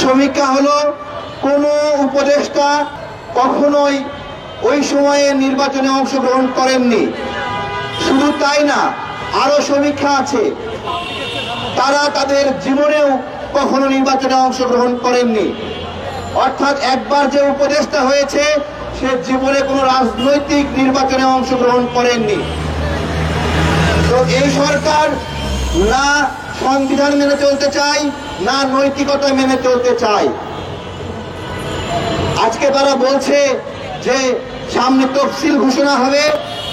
সমীক্ষা হলো কোনো উপদেষ্টা কখনোই ওই সময়ে নির্বাচনে অংশগ্রহণ করেননি। শুধু তাই না, আরো সমীক্ষা আছে, তারা তাদের জীবনেও কখনো নির্বাচনে অংশগ্রহণ করেননি। অর্থাৎ একবার যে উপদেষ্টা হয়েছে সে জীবনে কোনো রাজনৈতিক নির্বাচনে অংশগ্রহণ করেননি। তো এই সরকার না সংবিধান মেনে চলতে চায়, না নৈতিকতা মেনে চলতে চায়। আজকে তারা বলছে যে সামনে তফসিল ঘোষণা হবে,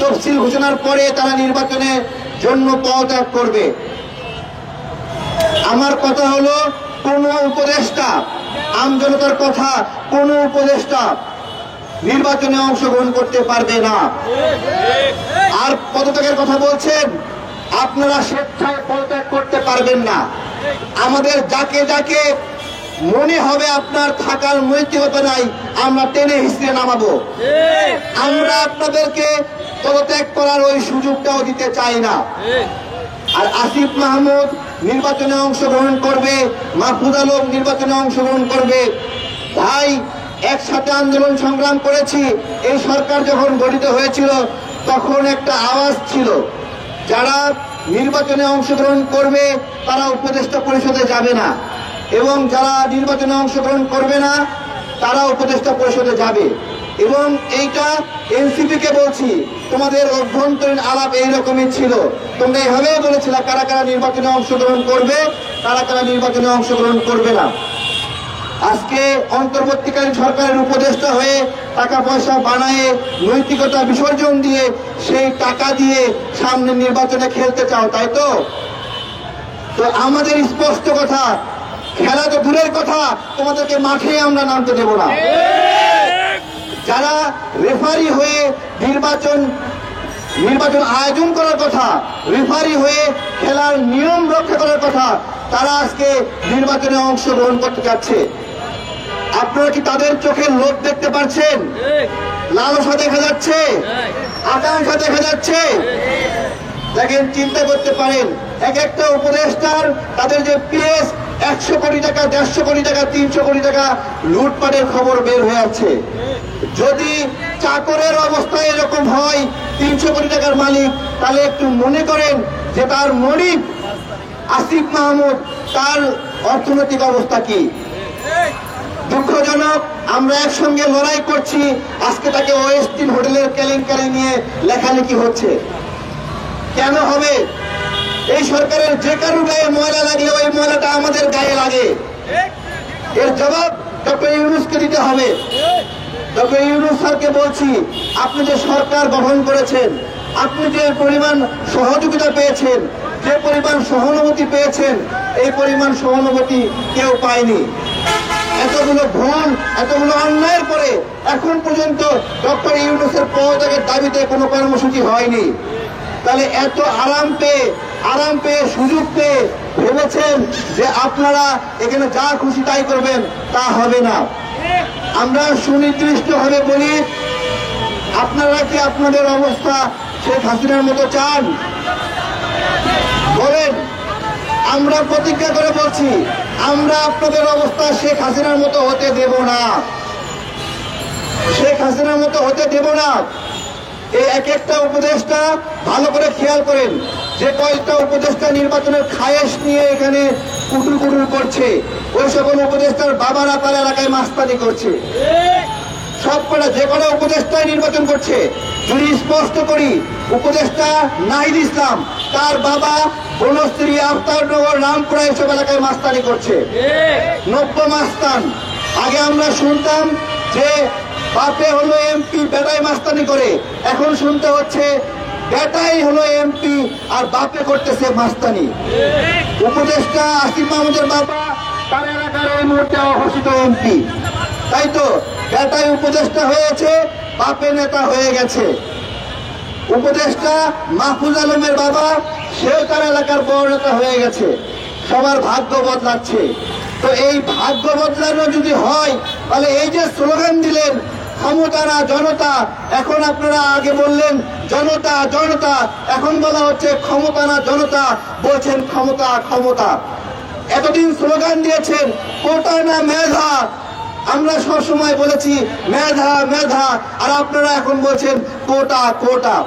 তফসিল ঘোষণার পরে তারা নির্বাচনের জন্য পদত্যাগ করবে। আমার কথা হলো, কোন উপদেষ্টা, আমজনতার কথা, কোন উপদেষ্টা নির্বাচনে অংশগ্রহণ করতে পারবে না। আর পদত্যাগের কথা বলছেন, আপনারা স্বেচ্ছায় পদত্যাগ করতে পারবেন না। আমাদের যাকে যাকে মনে হবে আপনার থাকার নৈতিকতা নাই, আমরা টেনে হিসেবে নামাবো। আমরা আপনাদেরকে পদত্যাগ করার ওই সুযোগটাও দিতে চাই না। আর আসিফ মাহমুদ নির্বাচনে অংশগ্রহণ করবে, মাহফুজ আলম নির্বাচনে অংশগ্রহণ করবে। ভাই, একসাথে আন্দোলন সংগ্রাম করেছি। এই সরকার যখন গঠিত হয়েছিল তখন একটা আওয়াজ ছিল, যারা নির্বাচনে অংশগ্রহণ করবে তারা উপদেষ্টা পরিষদে যাবে না, এবং যারা নির্বাচনে অংশগ্রহণ করবে না তারা উপদেষ্টা পরিষদে যাবে। এবং এইটা এনসিপি কে বলছি, তোমাদের অভ্যন্তরীণ আলাপ এইরকমই ছিল। তোমরা এইভাবে বলেছিল কারা কারা নির্বাচনে অংশগ্রহণ করবে, কারা কারা নির্বাচনে অংশগ্রহণ করবে না। আজকে অন্তর্বর্তীকালীন সরকারের উপদেষ্টা হয়ে টাকা পয়সা বানায়ে নৈতিকতা বিসর্জন দিয়ে সেই টাকা দিয়ে সামনে নির্বাচনে খেলতে চাও, তাই তো? তো আমাদের স্পষ্ট কথা, খেলা তো দূরের কথা, তোমাদেরকে মাঠে আমরা নামতে দেব না। যারা রেফারি হয়ে নির্বাচন আয়োজন করার কথা, রেফারি হয়ে খেলার নিয়ম রক্ষা করার কথা, তারা আজকে নির্বাচনে অংশগ্রহণ করতে যাচ্ছে। আপনারা কি তাদের চোখের লোভ দেখতে পাচ্ছেন? লালসা দেখা যাচ্ছে, আকাঙ্ক্ষা দেখা যাচ্ছে। দেখেন, চিন্তা করতে পারেন, এক একটা উপদেষ্টার তাদের যে পিএস 100 কোটি টাকা, 150 কোটি টাকা, 300 কোটি টাকা লুটপাটের খবর বের হয়ে আছে। যদি চাকরের অবস্থা এরকম হয়, 300 কোটি টাকার মালিক, তাহলে একটু মনে করেন যে তার মনিব আসিফ মাহমুদ, তার অর্থনৈতিক অবস্থা কি। দুঃখজনক, আমরা একসঙ্গে লড়াই করছি, আজকে তাকে ওয়েস্টিন হোটেলের কেলেঙ্কারি নিয়ে লেখালেখি হচ্ছে। কেন হবে? এই সরকারের যে কারো গায়ে ময়লা লাগলে ওই ময়লাটা আমাদের গায়ে লাগে। এর জবাব ডক্টর ইউনূসকে দিতে হবে। ডক্টর ইউনূস স্যারকে বলছি, আপনি যে সরকার গঠন করেছেন, আপনি যে পরিমাণ সহযোগিতা পেয়েছেন, যে পরিমাণ সহানুভূতি পেয়েছেন, এই পরিমাণ সহানুভূতি কেউ পায়নি। এতগুলো ভুল, এতগুলো অন্যায়ের পরে এখন পর্যন্ত ডক্টর ইউনূসের পদত্যাগের দাবিতে কোনো কর্মসূচি হয়নি। তাহলে এত আরাম পেয়ে সুযোগ পেয়ে ভেবেছেন যে আপনারা এখানে যা খুশি তাই করবেন, তা হবে না। আমরা সুনির্দিষ্টভাবে বলি, আপনারা কি আপনাদের অবস্থা শেখ হাসিনার মতো চান? বলেন। আমরা প্রতিজ্ঞা করে বলছি, আমরা আপনাদের অবস্থা শেখ হাসিনার মতো হতে দেব না, শেখ হাসিনার মতো হতে দেব না। এই এক একটা উপদেষ্টা ভালো করে খেয়াল করেন, যে কয়েকটা উপদেষ্টা নির্বাচনের খায়েশ নিয়ে এখানে কুটুর কুটুর করছে, ওই সকল উপদেষ্টার বাবারা তার এলাকায় মাস্তানি করছে। সবকটা যে কোনো উপদেষ্টায় নির্বাচন করছে। যদি স্পষ্ট করি, উপদেষ্টা নাহিদ ইসলাম, তার বাবা বনশ্রী, আফতারনগর, রামপুরা এসব এলাকায় মাস্তানি করছে। নব্য মাস্তান। আগে আমরা শুনতাম যে বাপে হলো এমপি, বেটাই মাস্তানি করে। এখন শুনতে হচ্ছে বেটাই হলো এমপি আর বাপে করতেছে মাস্তানি। উপদেষ্টা আসিফ মাহমুদের বাবা তার এলাকার এই মুহূর্তে অঘোষিত এমপি, তাই তো? বেটাই উপদেষ্টা হয়েছে, বাপে নেতা হয়ে গেছে। উপদেষ্টা মাহফুজ আলমের বাবা, সেও তার এলাকার বড় নেতা হয়ে গেছে। সবার ভাগ্য বদলাচ্ছে। তো এই ভাগ্য বদলানো যদি হয়, তাহলে এই যে স্লোগান দিলেন ক্ষমতা না জনতা, এখন আপনারা আগে বললেন জনতা জনতা, এখন বলা হচ্ছে ক্ষমতা না জনতা, বলছেন ক্ষমতা ক্ষমতা। এতদিন স্লোগান দিয়েছেন কোটা না মেধা। আমরা সবসময় বলেছি মেধা মেধা, আর আপনারা এখন বলছেন কোটা কোটা।